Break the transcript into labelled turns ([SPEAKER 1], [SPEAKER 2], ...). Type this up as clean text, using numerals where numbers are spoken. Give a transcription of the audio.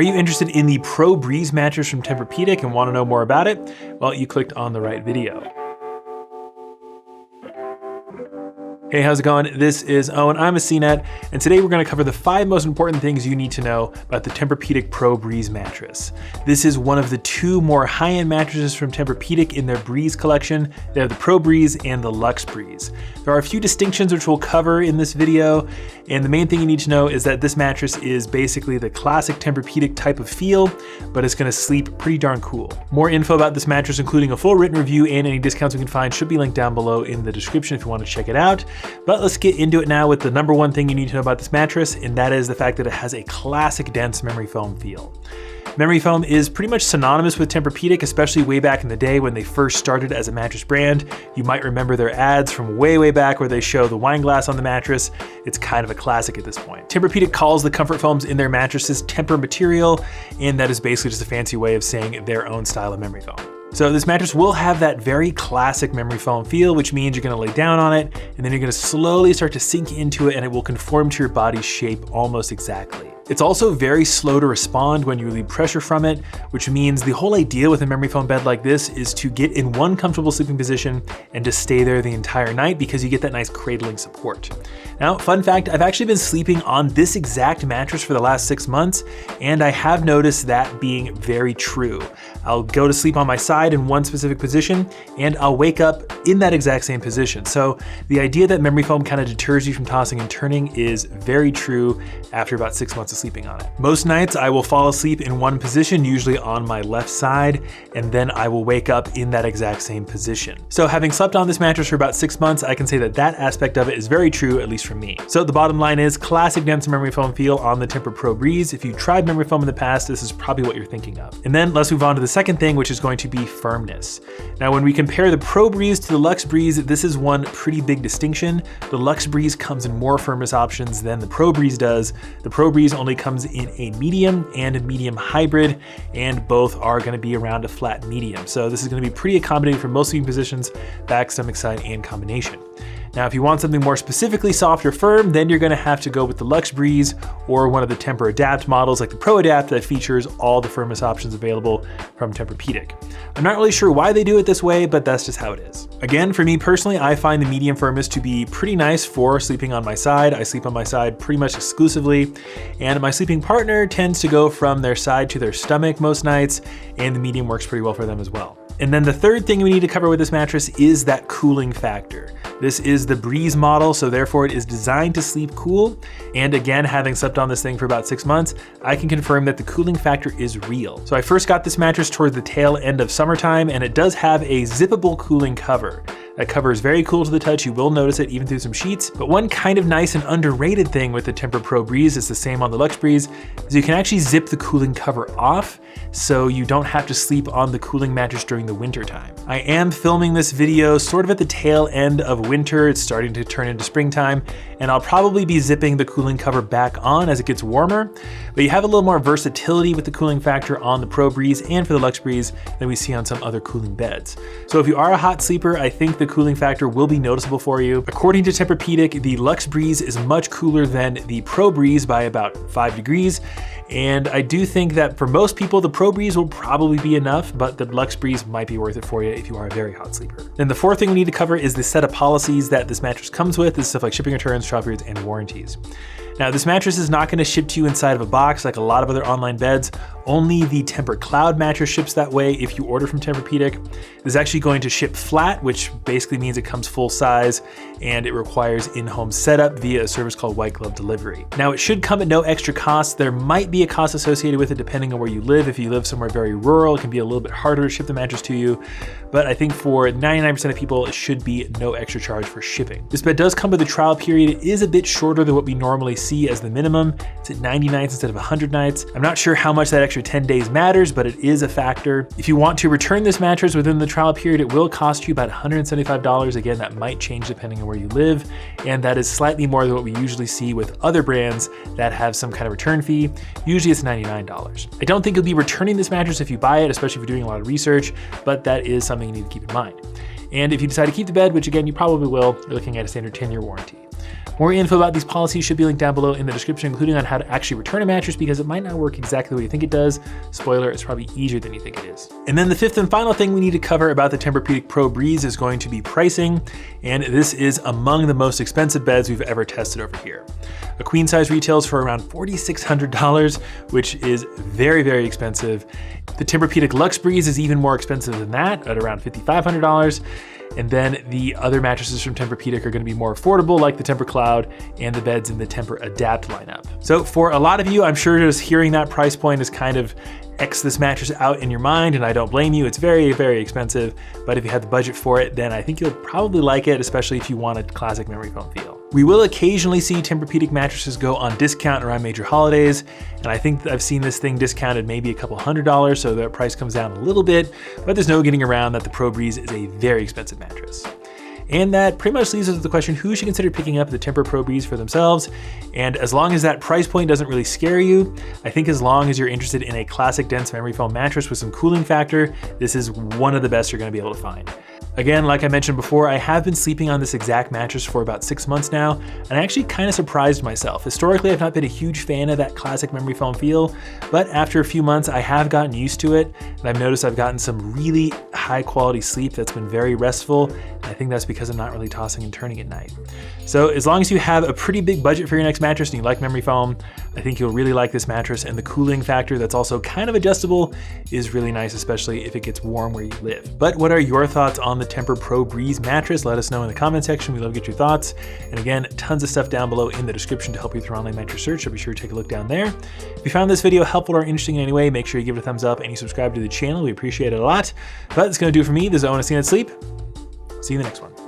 [SPEAKER 1] Are you interested in the ProBreeze mattress from Tempur-Pedic and want to know more about it? Well, you clicked on the right video. Hey, how's it going? This is Owen, I'm a CNET, and today we're gonna cover the 5 most important things you need to know about the Tempur-Pedic ProBreeze mattress. This is one of the 2 more high-end mattresses from Tempur-Pedic in their Breeze collection. They have the ProBreeze and the LuxeBreeze. There are a few distinctions which we'll cover in this video, and the main thing you need to know is that this mattress is basically the classic Tempur-Pedic type of feel, but it's gonna sleep pretty darn cool. More info about this mattress, including a full written review and any discounts we can find, should be linked down below in the description if you want to check it out. But let's get into it now with the number 1 thing you need to know about this mattress, and that is the fact that it has a classic dense memory foam feel. Memory foam is pretty much synonymous with Tempur-Pedic, especially way back in the day when they first started as a mattress brand. You might remember their ads from way back where they show the wine glass on the mattress. It's kind of a classic at this point. Tempur-Pedic calls the comfort foams in their mattresses Tempur material, and that is basically just a fancy way of saying their own style of memory foam. So this mattress will have that very classic memory foam feel, which means you're gonna lay down on it, and then you're gonna slowly start to sink into it, and it will conform to your body's shape almost exactly. It's also very slow to respond when you relieve pressure from it, which means the whole idea with a memory foam bed like this is to get in one comfortable sleeping position and to stay there the entire night because you get that nice cradling support. Now, fun fact, I've actually been sleeping on this exact mattress for the last 6 months, and I have noticed that being very true. I'll go to sleep on my side in one specific position, and I'll wake up in that exact same position. So the idea that memory foam kind of deters you from tossing and turning is very true after about 6 months of sleeping on it. Most nights I will fall asleep in one position, usually on my left side, and then I will wake up in that exact same position. So having slept on this mattress for about 6 months, I can say that that aspect of it is very true, at least for me. So the bottom line is classic dense memory foam feel on the Tempur ProBreeze. If you've tried memory foam in the past, this is probably what you're thinking of. And then let's move on to the second thing, which is going to be firmness. Now, when we compare the ProBreeze to the LuxeBreeze, this is one pretty big distinction. The LuxeBreeze comes in more firmness options than the ProBreeze does. The ProBreeze only comes in a medium and a medium hybrid, and both are gonna be around a flat medium. So this is gonna be pretty accommodating for most sleeping positions, back, stomach side, and combination. Now, if you want something more specifically soft or firm, then you're gonna have to go with the LuxeBreeze or one of the Tempur-Adapt models like the ProAdapt that features all the firmness options available from Tempur-Pedic. I'm not really sure why they do it this way, but that's just how it is. Again, for me personally, I find the medium firmness to be pretty nice for sleeping on my side. I sleep on my side pretty much exclusively, and my sleeping partner tends to go from their side to their stomach most nights, and the medium works pretty well for them as well. And then the third thing we need to cover with this mattress is that cooling factor. This is the Breeze model, so therefore it is designed to sleep cool. And again, having slept on this thing for about 6 months, I can confirm that the cooling factor is real. So I first got this mattress toward the tail end of summertime, and it does have a zippable cooling cover. That cover is very cool to the touch. You will notice it even through some sheets. But one kind of nice and underrated thing with the Tempur ProBreeze, it's the same on the LuxeBreeze, is you can actually zip the cooling cover off, so you don't have to sleep on the cooling mattress during the winter time. I am filming this video sort of at the tail end of winter. It's starting to turn into springtime, and I'll probably be zipping the cooling cover back on as it gets warmer. But you have a little more versatility with the cooling factor on the ProBreeze and for the LuxeBreeze than we see on some other cooling beds. So if you are a hot sleeper, I think the cooling factor will be noticeable for you. According to Tempur-Pedic, the LuxeBreeze is much cooler than the ProBreeze by about 5 degrees. And I do think that for most people, the ProBreeze will probably be enough, but the LuxeBreeze might be worth it for you if you are a very hot sleeper. Then the fourth thing we need to cover is the set of policies that this mattress comes with. This is stuff like shipping returns, trial periods, and warranties. Now, this mattress is not gonna ship to you inside of a box like a lot of other online beds. Only the TemperCloud mattress ships that way if you order from Tempur-Pedic. It's actually going to ship flat, which basically means it comes full size, and it requires in-home setup via a service called white glove delivery. Now, it should come at no extra cost. There might be a cost associated with it depending on where you live. If you live somewhere very rural, it can be a little bit harder to ship the mattress to you, but I think for 99% of people, it should be no extra charge for shipping. This bed does come with a trial period. It is a bit shorter than what we normally see as the minimum. It's at 90 nights instead of 100 nights. I'm not sure how much that extra 10 days matters, but it is a factor. If you want to return this mattress within the trial period, it will cost you about $175. Again, that might change depending on where you live, and that is slightly more than what we usually see with other brands that have some kind of return fee. Usually it's $99. I don't think you'll be returning this mattress if you buy it, especially if you're doing a lot of research, but that is something you need to keep in mind. And if you decide to keep the bed, which again, you probably will, you're looking at a standard 10-year warranty. More info about these policies should be linked down below in the description, including on how to actually return a mattress, because it might not work exactly the way you think it does. Spoiler, it's probably easier than you think it is. And then the fifth and final thing we need to cover about the Tempur-Pedic ProBreeze is going to be pricing. And this is among the most expensive beds we've ever tested over here. A queen size retails for around $4,600, which is very, very expensive. The Tempur-Pedic Luxe Breeze is even more expensive than that at around $5,500. And then the other mattresses from Tempur-Pedic are gonna be more affordable, like the TemperCloud and the beds in the TempurAdapt lineup. So for a lot of you, I'm sure just hearing that price point is kind of X this mattress out in your mind, and I don't blame you. It's very, very expensive, but if you have the budget for it, then I think you'll probably like it, especially if you want a classic memory foam feel. We will occasionally see Tempur-Pedic mattresses go on discount around major holidays, and I think I've seen this thing discounted maybe a couple $100, so the price comes down a little bit, but there's no getting around that the ProBreeze is a very expensive mattress. And that pretty much leaves us with the question, who should consider picking up the Tempur ProBreeze for themselves? And as long as that price point doesn't really scare you, I think as long as you're interested in a classic dense memory foam mattress with some cooling factor, this is one of the best you're gonna be able to find. Again, like I mentioned before, I have been sleeping on this exact mattress for about 6 months now, and I actually kind of surprised myself. Historically, I've not been a huge fan of that classic memory foam feel, but after a few months, I have gotten used to it, and I've noticed I've gotten some really high quality sleep that's been very restful, and I think that's because I'm not really tossing and turning at night. So as long as you have a pretty big budget for your next mattress and you like memory foam, I think you'll really like this mattress, and the cooling factor that's also kind of adjustable is really nice, especially if it gets warm where you live. But what are your thoughts on the Tempur ProBreeze mattress? Let us know in the comment section. We love to get your thoughts. And again, tons of stuff down below in the description to help you with your online mattress search, so be sure to take a look down there. If you found this video helpful or interesting in any way, make sure you give it a thumbs up and you subscribe to the channel. We appreciate it a lot. But that's gonna do it for me. This is Owen of CNET Sleep. See you in the next one.